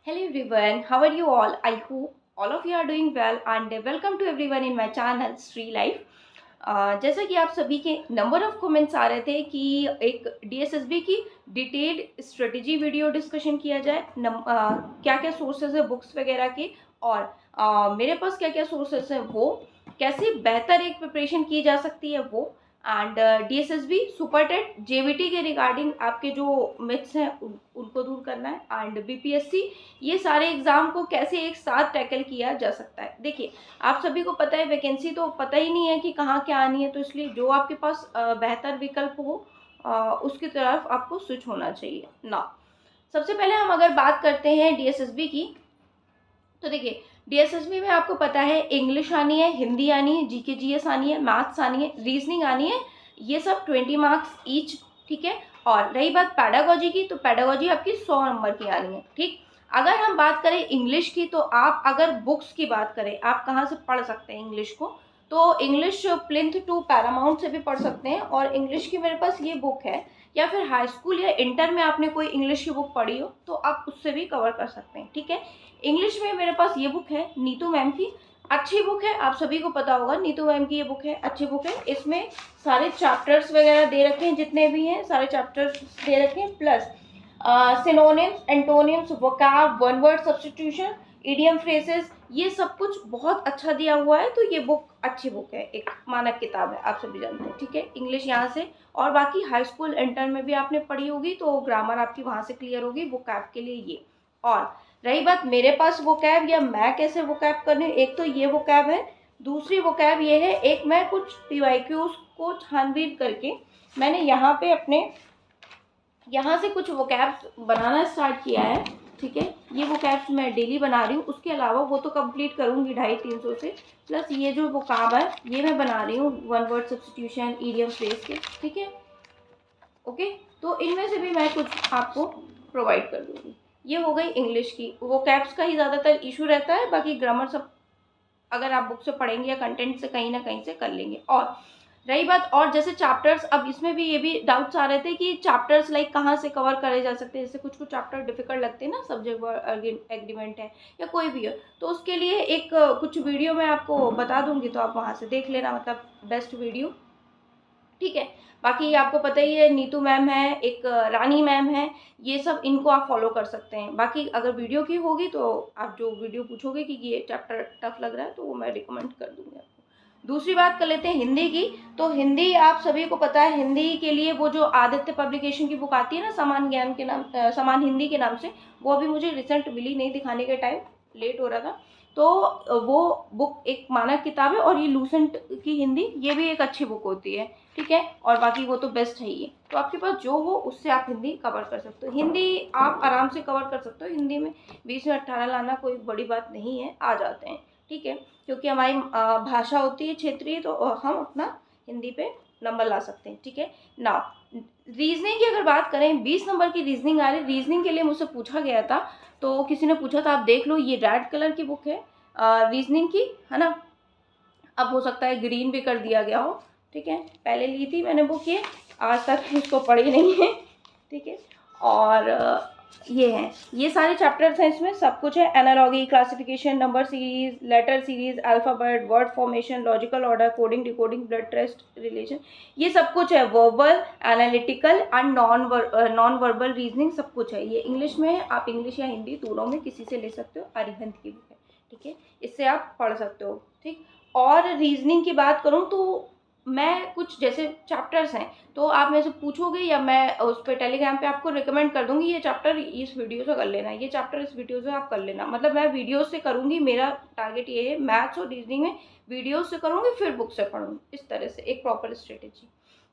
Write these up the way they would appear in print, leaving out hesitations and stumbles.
Hello everyone, how are you all? I hope all of you are doing well and welcome to everyone in my channel Sri Life. जैसा कि आप सभी के number of comments आ रहे थे कि एक डीएसएसबी की डिटेल्ड स्ट्रेटजी वीडियो डिस्कशन किया जाए, क्या क्या सोर्सेज है बुक्स वगैरह के और मेरे पास क्या क्या सोर्सेज है वो कैसे बेहतर एक प्रिपरेशन की जा सकती है वो and DSSB super TET JBT के रिगार्डिंग आपके जो मिथ्स हैं उनको दूर करना है एंड बीपीएससी ये सारे एग्जाम को कैसे एक साथ टैकल किया जा सकता है। देखिए आप सभी को पता है वैकेंसी तो पता ही नहीं है कि कहाँ क्या आनी है, तो इसलिए जो आपके पास बेहतर विकल्प हो उसकी तरफ आपको स्विच होना चाहिए ना। सबसे पहले हम अगर बात करते हैं डीएसएसबी की, तो देखिए डीएसएसबी में आपको पता है इंग्लिश आनी है, हिंदी आनी है, जीके जीएस आनी है, मैथ्स आनी है, रीजनिंग आनी है, ये सब 20 मार्क्स ईच। ठीक है। और रही बात पैडागोजी की, तो पैडागोजी आपकी 100 नंबर की आनी है। ठीक। अगर हम बात करें इंग्लिश की, तो आप अगर बुक्स की बात करें आप कहाँ से पढ़ सकते हैं इंग्लिश को, तो इंग्लिश प्लिंथ टू पैरामाउंट से भी पढ़ सकते हैं। और इंग्लिश की मेरे पास ये बुक है, या फिर हाई स्कूल या इंटर में आपने कोई इंग्लिश की बुक पढ़ी हो तो आप उससे भी कवर कर सकते हैं। ठीक है। इंग्लिश में मेरे पास ये बुक है नीतू मैम की, अच्छी बुक है, आप सभी को पता होगा नीतू मैम की ये बुक है, अच्छी बुक है। इसमें सारे चैप्टर्स वगैरह दे रखे हैं, जितने भी हैं सारे चैप्टर्स दे रखे हैं, plus synonyms, antonyms, vocab, one word substitution, idiom phrases, ये सब कुछ बहुत अच्छा दिया हुआ है। तो ये बुक अच्छी बुक है, एक मानक किताब है, आप सभी जानते हैं। ठीक है। इंग्लिश यहाँ से, और बाकी हाई स्कूल इंटर में भी आपने पढ़ी होगी तो ग्रामर आपकी वहाँ से क्लियर होगी, वोकैब के लिए ये। और रही बात मेरे पास वोकैब या मैं कैसे वोकैब करने, एक तो ये वोकैब है, दूसरी वोकैब ये है, एक मैं कुछ पीवाईक्यूज को छानबीन करके मैंने यहाँ पे अपने यहाँ से कुछ वोकैब्स बनाना स्टार्ट किया है। ठीक है। ये वोकैब्स मैं डेली बना रही हूँ, उसके अलावा वो तो कंप्लीट करूँगी 250-300 से, प्लस ये जो वोकैब है ये मैं बना रही हूँ one word substitution, idiom phrase के। ठीक है। ओके। तो इनमें से भी मैं कुछ आपको प्रोवाइड कर दूँगी। ये हो गई इंग्लिश की, वोकैब्स का ही ज़्यादातर इशू रहता है, बाकी ग्रामर सब अगर आप बुक से पढ़ेंगे या कंटेंट से कहीं ना कहीं से कर लेंगे। और रही बात और जैसे चैप्टर्स, अब इसमें भी ये भी डाउट्स आ रहे थे कि चैप्टर्स लाइक कहाँ से कवर करे जा सकते हैं, जैसे कुछ कुछ चैप्टर डिफिकल्ट लगते हैं ना, सब्जेक्ट एग्रीमेंट है या कोई भी हो, तो उसके लिए एक कुछ वीडियो मैं आपको बता दूंगी, तो आप वहाँ से देख लेना, मतलब बेस्ट वीडियो। ठीक है। बाकी आपको पता ही है नीतू मैम है, एक रानी मैम है, ये सब इनको आप फॉलो कर सकते हैं। बाकी अगर वीडियो की होगी तो आप जो वीडियो पूछोगे कि ये चैप्टर टफ लग रहा है तो वो मैं रिकमेंड कर दूंगी आपको। दूसरी बात कर लेते हैं हिंदी की, तो हिंदी आप सभी को पता है, हिंदी के लिए वो जो आदित्य पब्लिकेशन की बुक आती है ना, समान ज्ञान के नाम, समान हिंदी के नाम से, वो अभी मुझे रिसेंट मिली नहीं, दिखाने के टाइम लेट हो रहा था, तो वो बुक एक मानक किताब है। और ये लूसेंट की हिंदी, ये भी एक अच्छी बुक होती है। ठीक है। और बाकी वो तो बेस्ट है ही, तो आपके पास जो हो उससे आप हिंदी कवर कर सकते हो, हिंदी आप आराम से कवर कर सकते हो। हिंदी में 20 में 18 लाना कोई बड़ी बात नहीं है, आ जाते हैं। ठीक है। क्योंकि हमारी भाषा होती है क्षेत्रीय, तो हम अपना हिंदी पे नंबर ला सकते हैं। ठीक है ना। रीजनिंग की अगर बात करें, 20 नंबर की रीजनिंग आ रही, रीजनिंग के लिए मुझसे पूछा गया था, तो किसी ने पूछा था, आप देख लो, ये रेड कलर की बुक है रीजनिंग की, है ना, अब हो सकता है ग्रीन भी कर दिया गया हो। ठीक है। पहले ली थी मैंने बुक ये, आज तक इसको पढ़ी नहीं है। ठीक है। और ये है, ये सारे चैप्टर्स हैं, इसमें सब कुछ है, analogy, classification, number series, letter series, alphabet, word formation, logical order, coding, decoding, blood test, relation, ये सब कुछ है, verbal, analytical and non verbal reasoning, सब कुछ है। ये इंग्लिश में है, आप इंग्लिश या हिंदी दोनों में किसी से ले सकते हो, अरिहंत की बुक है। ठीक है। इससे आप पढ़ सकते हो। ठीक। और रीजनिंग की बात करूँ तो मैं कुछ जैसे चैप्टर्स हैं, तो आप मेरे से पूछोगे या मैं उस पर टेलीग्राम पे आपको रिकमेंड कर दूंगी, ये चैप्टर इस वीडियो से कर लेना, ये चैप्टर इस वीडियो से आप कर लेना, मतलब मैं वीडियो से करूंगी, मेरा टारगेट ये है, मैथ्स और रीजनिंग में वीडियो से करूंगी फिर बुक से पढ़ूंगी, इस तरह से एक प्रॉपर स्ट्रेटेजी।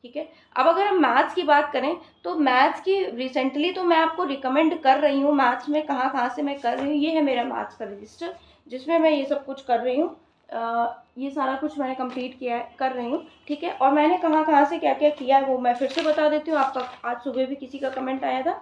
ठीक है। अब अगर हम मैथ्स की बात करें, तो मैथ्स की रिसेंटली तो मैं आपको रिकमेंड कर रही हूँ, मैथ्स में कहाँ कहाँ से मैं कर रही हूँ, ये है मेरा मैथ्स का रजिस्टर, जिसमें मैं ये सब कुछ कर रही हूँ, ये सारा कुछ मैंने कंप्लीट किया है, कर रही हूँ। ठीक है। और मैंने कहाँ कहाँ से क्या क्या किया है वो मैं फिर से बता देती हूँ। आपका आज सुबह भी किसी का कमेंट आया था,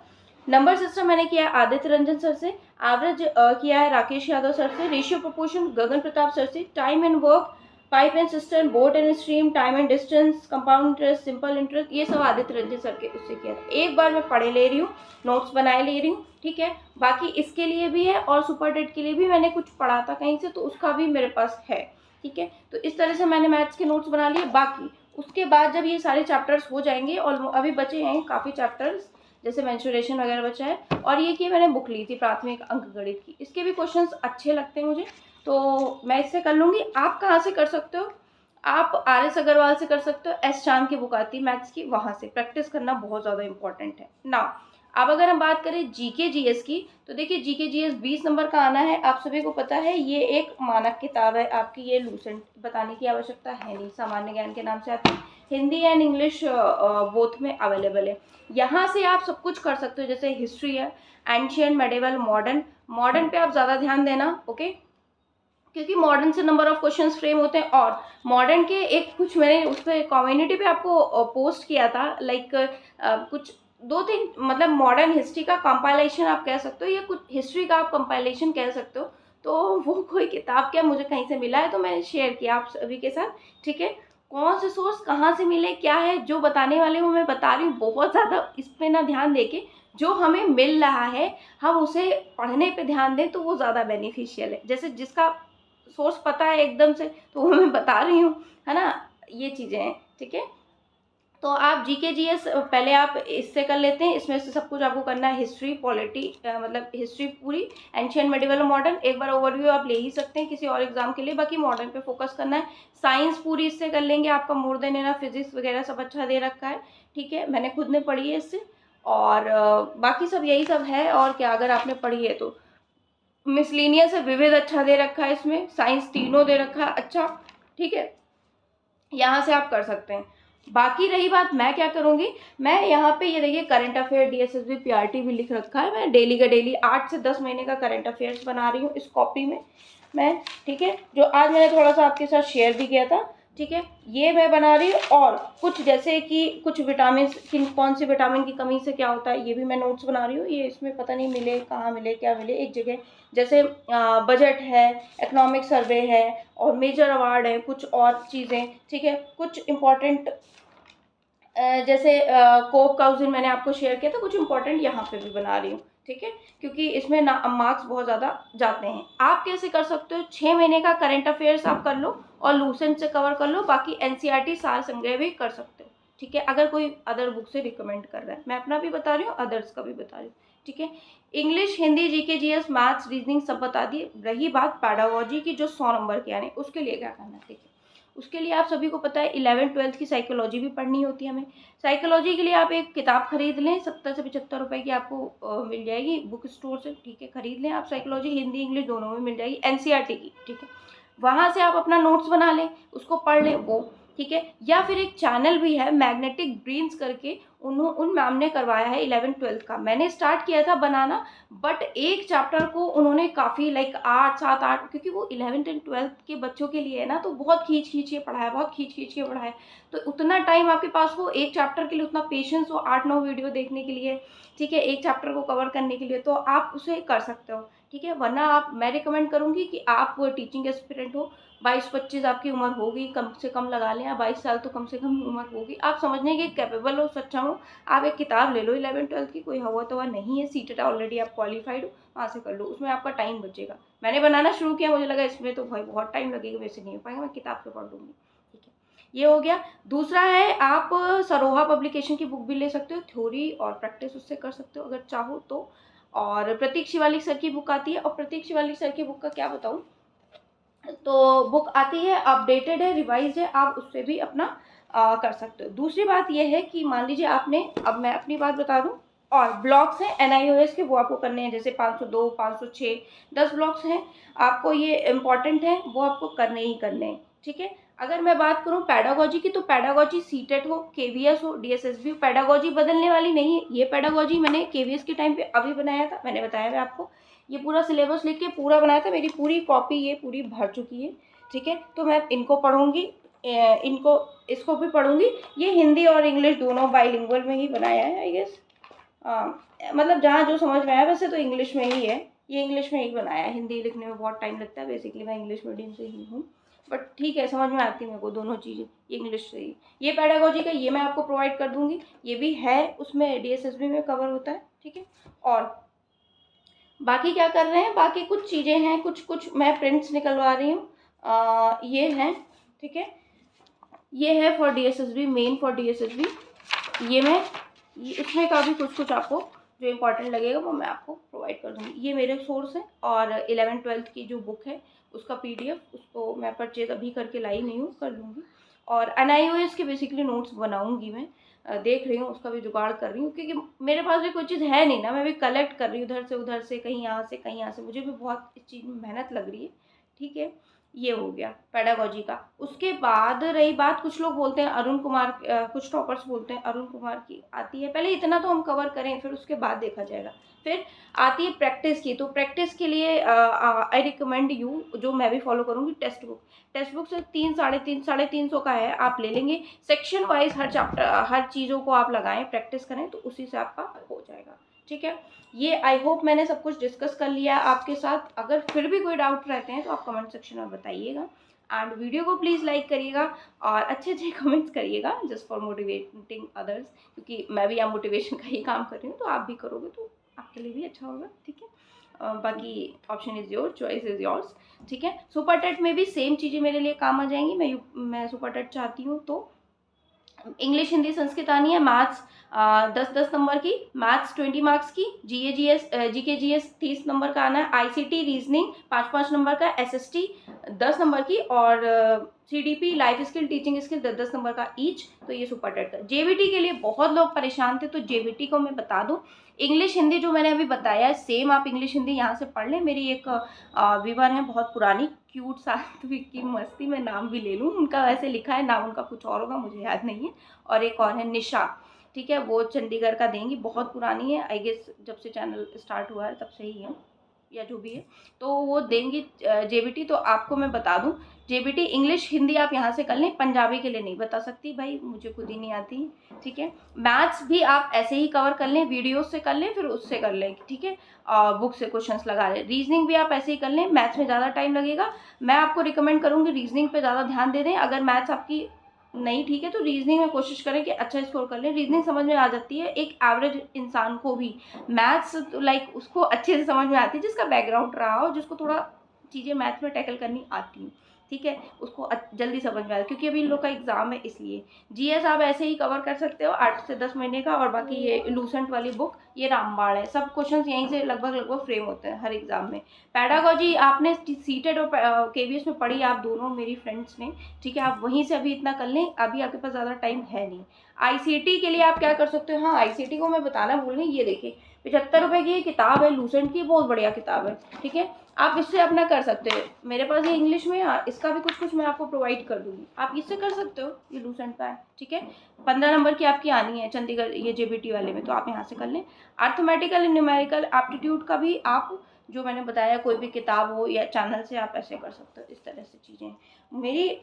नंबर सिस्टम मैंने किया है आदित्य रंजन सर से, एवरेज किया है राकेश यादव सर से, रेशियो प्रोपोर्शन गगन प्रताप सर से, time and work pipe and system, boat and stream, time and distance, compound interest, simple interest, ये सब आदित्य रंजन सर के उससे किया था। एक बार मैं पढ़े ले रही हूँ, नोट्स बनाए ले रही हूँ, ठीक है। बाकी इसके लिए भी है और सुपर टेट के लिए भी मैंने कुछ पढ़ा था कहीं से, तो उसका भी मेरे पास है, ठीक है। तो इस तरह से मैंने मैथ्स के नोट्स बना लिए। बाकी उसके बाद जब ये सारे चैप्टर्स हो जाएंगे, और अभी बचे हैं काफ़ी चैप्टर्स, जैसे मेंस्ट्रुएशन वगैरह बचा है, और ये कि मैंने बुक ली थी प्राथमिक अंक गणित की, इसके भी क्वेश्चंस अच्छे लगते हैं मुझे, तो मैं इससे कर लूँगी। आप कहाँ से कर सकते हो? आप RS अग्रवाल से कर सकते हो। एस चांद की बुक आती है मैथ्स की, वहाँ से प्रैक्टिस करना बहुत ज़्यादा इंपॉर्टेंट है ना। अब अगर हम बात करें जीके जीएस की, तो देखिए जीके जीएस 20 नंबर का आना है, आप सभी को पता है। ये एक मानक किताब है आपकी, ये लूसेंट बताने की आवश्यकता है नहीं, सामान्य ज्ञान के नाम से आती है, हिंदी एंड इंग्लिश बोथ में अवेलेबल है। यहाँ से आप सब कुछ कर सकते हो, जैसे हिस्ट्री है, एंशियंट, मेडिवल, मॉडर्न। मॉडर्न पे आप ज़्यादा ध्यान देना, ओके, क्योंकि मॉडर्न से नंबर ऑफ क्वेश्चंस फ्रेम होते हैं। और मॉडर्न के एक कुछ मैंने उस पर कम्युनिटी पे आपको पोस्ट किया था, लाइक कुछ 2-3, मतलब मॉडर्न हिस्ट्री का कंपाइलेशन आप कह सकते हो, या कुछ हिस्ट्री का आप कंपाइलेशन कह सकते हो। तो वो कोई किताब क्या मुझे कहीं से मिला है, तो मैंने शेयर किया आप सभी के साथ, ठीक है। कौन से सोर्स कहाँ से मिले, क्या है, जो बताने वाले हूँ मैं बता रही हूँ, बहुत ज़्यादा इस पर ना ध्यान देके जो हमें मिल रहा है हम उसे पढ़ने पे ध्यान दें, तो वो ज़्यादा बेनिफिशियल है। जैसे जिसका सोर्स पता है एकदम से, तो वो मैं बता रही हूँ, है ना, ये चीज़ें हैं, ठीक है। तो आप जीके जीएस पहले आप इससे कर लेते हैं, इसमें से सब कुछ आपको करना है, हिस्ट्री, पॉलिटी, मतलब हिस्ट्री पूरी, एंशियंट, मेडिवल, मॉडर्न, एक बार ओवरव्यू आप ले ही सकते हैं किसी और एग्जाम के लिए। बाकी मॉडर्न पे फोकस करना है। साइंस पूरी इससे कर लेंगे, आपका मोर देन एनफ, फिजिक्स वगैरह सब अच्छा दे रखा है, ठीक है, मैंने खुद ने पढ़ी है इससे। और बाकी सब यही सब है, और क्या अगर आपने पढ़ी है तो मिसलिनियस है, विविध अच्छा दे रखा है, इसमें साइंस तीनों दे रखा है अच्छा, ठीक है, यहाँ से आप कर सकते हैं। बाकी रही बात मैं क्या करूँगी, मैं यहाँ पे ये देखिए करंट अफेयर, डीएसएसबी, पीआरटी भी लिख रखा है, मैं डेली का डेली 8 से 10 महीने का करंट अफेयर्स बना रही हूँ इस कॉपी में मैं, ठीक है, जो आज मैंने थोड़ा सा आपके साथ शेयर भी किया था, ठीक है, ये मैं बना रही हूँ। और कुछ जैसे कि कुछ विटामिन, किन कौन सी विटामिन की कमी से क्या होता है, ये भी मैं नोट्स बना रही हूँ। ये इसमें पता नहीं मिले, कहाँ मिले, क्या मिले, एक जगह जैसे बजट है, इकोनॉमिक सर्वे है, और मेजर अवार्ड है, कुछ और चीज़ें, ठीक है, कुछ इम्पॉर्टेंट जैसे कोप का उस दिन मैंने आपको शेयर किया था, कुछ इंपॉर्टेंट यहाँ पे भी बना रही हूँ, ठीक है, क्योंकि इसमें ना मार्क्स बहुत ज़्यादा जाते हैं। आप कैसे कर सकते हो, 6 महीने का करंट अफेयर्स आप कर लो और लूसेंट से कवर कर लो, बाकी एनसीईआरटी सार संग्रह भी कर सकते हो, ठीक है, अगर कोई अदर बुक से रिकमेंड कर रहा है। मैं अपना भी बता रही हूँ, अदर्स का भी बता रही हूँ, ठीक है। English, Hindi, GK GS, maths, reasoning सब बता दिए। रही बात पैडागोजी की, जो 100 नंबर की आने, उसके लिए क्या करना है, ठीक है, उसके लिए आप सभी को पता है 11th-12th की साइकोलॉजी भी पढ़नी होती है हमें। साइकोलॉजी के लिए आप एक किताब खरीद लें, 70 से 75 रुपए की आपको मिल जाएगी बुक स्टोर से, ठीक है, खरीद लें आप। साइकोलॉजी हिंदी इंग्लिश दोनों में मिल जाएगी, एनसीईआरटी की, ठीक है। वहाँ से आप अपना नोट्स बना लें, उसको पढ़ लें वो, ठीक है। या फिर एक चैनल भी है मैग्नेटिक ब्रेन्स करके, उन मैम ने करवाया है 11th-12th का, मैंने स्टार्ट किया था बनाना, बट एक चैप्टर को उन्होंने काफ़ी लाइक 8-7-8, क्योंकि वो 11th एंड 12th के बच्चों के लिए है ना, तो बहुत खींच खींच के पढ़ाया, बहुत खींच खींच के पढ़ाया। तो उतना टाइम आपके पास हो एक चैप्टर के लिए, उतना पेशेंस हो 8-9 वीडियो देखने के लिए, ठीक है, एक चैप्टर को कवर करने के लिए, तो आप उसे कर सकते हो, ठीक है। वरना आप, मैं रिकमेंड करूँगी कि आप टीचिंग एस्पिरेंट हो, 22-25 आपकी उम्र होगी, कम से कम लगा लें, या 22 साल तो कम से कम उम्र होगी, आप समझने के कैपेबल हो, सक्षम हो, आप एक किताब ले लो 11th-12th की, कोई हवा तो नहीं है, सीटेट ऑलरेडी आप क्वालिफाइड हो, वहाँ से कर लो, उसमें आपका टाइम बचेगा। मैंने बनाना शुरू किया, मुझे लगा इसमें तो भाई बहुत टाइम लगेगा, मेरे से नहीं हो पाएगा, मैं किताब से पढ़ लूँगी, ठीक है, ये हो गया। दूसरा है, आप सरोहा पब्लिकेशन की बुक भी ले सकते हो, थ्योरी और प्रैक्टिस उससे कर सकते हो अगर चाहो तो। और प्रतीक शिवालिक सर की बुक आती है, और प्रतीक शिवालिक सर की बुक का क्या बताऊँ, तो बुक आती है, अपडेटेड है, रिवाइज है, आप उससे भी अपना कर सकते हो। दूसरी बात यह है कि मान लीजिए आपने, अब मैं अपनी बात बता दूं, और ब्लॉक्स हैं एनआईओएस के, वो आपको करने हैं, जैसे 502, 506, 10 ब्लॉक्स हैं आपको, ये इम्पॉर्टेंट हैं, वो आपको करने ही करने हैं, ठीक है। अगर मैं बात करूं पैडागोजी की, तो पैडागोजी सीटेट हो, केवीएस हो, डीएसएसबी हो, पैडागोजी बदलने वाली नहीं है। ये पैडागोजी मैंने केवीएस के टाइम पे अभी बनाया था, मैंने बताया था आपको, ये पूरा सिलेबस लिख के पूरा बनाया था, मेरी पूरी कॉपी ये पूरी भर चुकी है, ठीक है। तो मैं इनको पढ़ूंगी, इनको, इसको भी पढ़ूंगी। ये हिंदी और इंग्लिश दोनों बाइलिंगुअल में ही बनाया है आई गेस, मतलब जहाँ जो समझ में आया, वैसे तो इंग्लिश में ही है, ये इंग्लिश में ही बनाया है, हिंदी लिखने में बहुत टाइम लगता है, बेसिकली मैं इंग्लिश मीडियम से ही हूँ, बट ठीक है, समझ में आती है मेरे को दोनों चीज़ें, इंग्लिश से ही। ये पेडागोजी का ये मैं आपको प्रोवाइड कर दूँगी, ये भी है उसमें डीएसएसबी में कवर होता है, ठीक है। और बाकी क्या कर रहे हैं, बाकी कुछ चीज़ें हैं, कुछ मैं प्रिंट्स निकलवा रही हूँ। ये हैं, ठीक है, ये है for DSSB, main for DSSB. इसमें का भी कुछ आपको जो इम्पोर्टेंट लगेगा वो मैं आपको प्रोवाइड कर दूँगी। ये मेरे सोर्स हैं। और 11th-12th की जो बुक है उसका पीडीएफ, उसको मैं परचेज अभी करके लाई नहीं हूँ, कर लूँगी। और एनआईओएस के बेसिकली नोट्स बनाऊँगी मैं, देख रही हूँ, उसका भी जुगाड़ कर रही हूँ, क्योंकि मेरे पास भी कोई चीज़ है नहीं ना, मैं भी कलेक्ट कर रही हूँ उधर से, कहीं यहाँ से कहीं यहाँ से, मुझे भी बहुत इस चीज़ में मेहनत लग रही है, ठीक है। ये हो गया पेडागोजी का। उसके बाद रही बात, कुछ लोग बोलते हैं अरुण कुमार, कुछ टॉपर्स बोलते हैं अरुण कुमार की आती है, पहले इतना तो हम कवर करें, फिर उसके बाद देखा जाएगा। फिर आती है प्रैक्टिस की, तो प्रैक्टिस के लिए आई रिकमेंड यू, जो मैं भी फॉलो करूँगी, टेक्स्ट बुक से 300-350 का है, आप ले लेंगे। सेक्शन वाइज हर चैप्टर, हर चीज़ों को आप लगाएं, प्रैक्टिस करें, तो उसी से आपका हो जाएगा, ठीक है। ये आई होप मैंने सब कुछ डिस्कस कर लिया आपके साथ। अगर फिर भी कोई डाउट रहते हैं तो आप कमेंट सेक्शन में बताइएगा। एंड वीडियो को प्लीज़ लाइक करिएगा और अच्छे कमेंट्स करिएगा, जस्ट फॉर मोटिवेटिंग अदर्स, क्योंकि मैं भी यहाँ मोटिवेशन का ही काम कर रही हूँ, तो आप भी करोगे तो आपके लिए भी अच्छा होगा, ठीक है। बाकी option is your, choice is yours, ठीक है। सुपर टेट में भी सेम चीज़ें मेरे लिए काम आ जाएंगी। मैं सुपर टेट चाहती हूँ, तो इंग्लिश, हिंदी, संस्कृत आनी है, मैथ्स 10-10 नंबर की, मैथ्स 20 मार्क्स की, जीके जीएस 30 नंबर का आना है, आईसीटी रीजनिंग 5-5 नंबर का, एसएसटी 10 नंबर की, और CDP life skill, teaching skill 10-10 number का ईच। तो ये सुपर टेट का। जेबीटी के लिए बहुत लोग परेशान थे, तो जेबीटी को मैं बता दूं, इंग्लिश हिंदी जो मैंने अभी बताया है सेम आप इंग्लिश हिंदी यहाँ से पढ़ लें। मेरी एक व्यूवर है बहुत पुरानी, क्यूट सात्विक की मस्ती, में नाम भी ले लूँ उनका, ऐसे लिखा है नाम, उनका कुछ और होगा, मुझे याद नहीं है। और एक और है निशा, ठीक है, वो चंडीगढ़ का देंगी, बहुत पुरानी है, आई गेस जब से चैनल स्टार्ट हुआ है तब से ही है, या जो भी है, तो वो देंगी जेबीटी। तो आपको मैं बता दूं, जेबीटी इंग्लिश हिंदी आप यहाँ से कर लें, पंजाबी के लिए नहीं बता सकती भाई, मुझे खुद ही नहीं आती, ठीक है। मैथ्स भी आप ऐसे ही कवर कर लें, वीडियो से कर लें, फिर उससे कर लें, ठीक है, बुक से क्वेश्चंस लगा लें। रीजनिंग भी आप ऐसे ही कर लें, मैथ्स में ज़्यादा टाइम लगेगा, मैं आपको रिकमेंड करूँगी रीजनिंग पे ज़्यादा ध्यान दे दें। अगर मैथ्स आपकी नहीं ठीक है तो रीजनिंग में कोशिश करें कि अच्छा स्कोर कर लें, रीजनिंग समझ में आ जाती है एक एवरेज इंसान को भी। मैथ्स लाइक उसको अच्छे से समझ में आती है जिसका बैकग्राउंड रहा हो, जिसको थोड़ा चीज़ें मैथ्स में टैकल करनी आती हैं, ठीक है, उसको जल्दी समझ में आता है, क्योंकि अभी इन लोग का एग्जाम है इसलिए। जीएस आप ऐसे ही कवर कर सकते हो 8 से 10 महीने का। और बाकी ये लूसेंट वाली बुक, ये रामबाण है, सब क्वेश्चंस यहीं से लगभग फ्रेम होते हैं हर एग्जाम में। पैडागोजी आपने सीटेड और केवीएस में पढ़ी, आप दोनों मेरी फ्रेंड्स ने, ठीक है, आप वहीं से अभी इतना कर लें, अभी आपके पास ज़्यादा टाइम है नहीं। आईसीटी के लिए आप क्या कर सकते हो, हाँ आईसीटी को मैं बताना भूल गई, ये देखिए 75 रुपये की किताब है लूसेंट की, बहुत बढ़िया किताब है, ठीक है, आप इससे अपना कर सकते हो। मेरे पास ये इंग्लिश में है, इसका भी कुछ मैं आपको प्रोवाइड कर दूंगी, आप इससे कर सकते हो, ये लूसेंट का है, ठीक है। 15 नंबर की आपकी आनी है चंडीगढ़ ये जेबीटी वाले में, तो आप यहाँ से कर लें। अर्थमेटिकल एंड न्यूमेरिकल एप्टीट्यूड का भी आप जो मैंने बताया, कोई भी किताब हो या चैनल से आप ऐसे कर सकते हो, इस तरह से चीज़ें।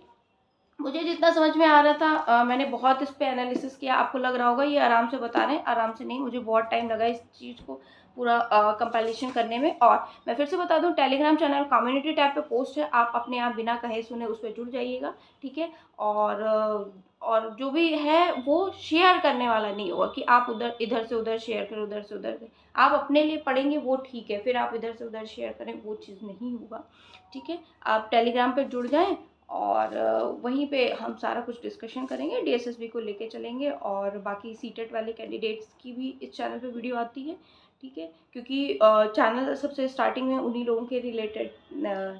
मुझे जितना समझ में आ रहा था, मैंने बहुत इस पे एनालिसिस किया, आपको लग रहा होगा ये आराम से बता रहे हैं, आराम से नहीं, मुझे बहुत टाइम लगा इस चीज़ को पूरा कंपाइलेशन करने में। और मैं फिर से बता दूं, टेलीग्राम चैनल कम्युनिटी टैब पे पोस्ट है, आप अपने आप बिना कहे सुने उस पर जुड़ जाइएगा, ठीक है। और जो भी है वो शेयर करने वाला नहीं होगा कि आप इधर से उधर शेयर करें, उधर से उधर करें, आप अपने लिए पढ़ेंगे वो ठीक है, फिर आप इधर से उधर शेयर करें, वो चीज़ नहीं होगा, ठीक है। आप टेलीग्राम पर जुड़ जाएँ और वहीं पे हम सारा कुछ डिस्कशन करेंगे, डीएसएसबी को लेके चलेंगे। और बाकी सीटेट वाले कैंडिडेट्स की भी इस चैनल पे वीडियो आती है, ठीक है, क्योंकि चैनल सबसे स्टार्टिंग में उन्हीं लोगों के रिलेटेड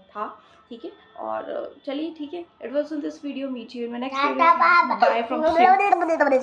था, ठीक है। और चलिए ठीक है, it was in this video, meet you in my next video, bye from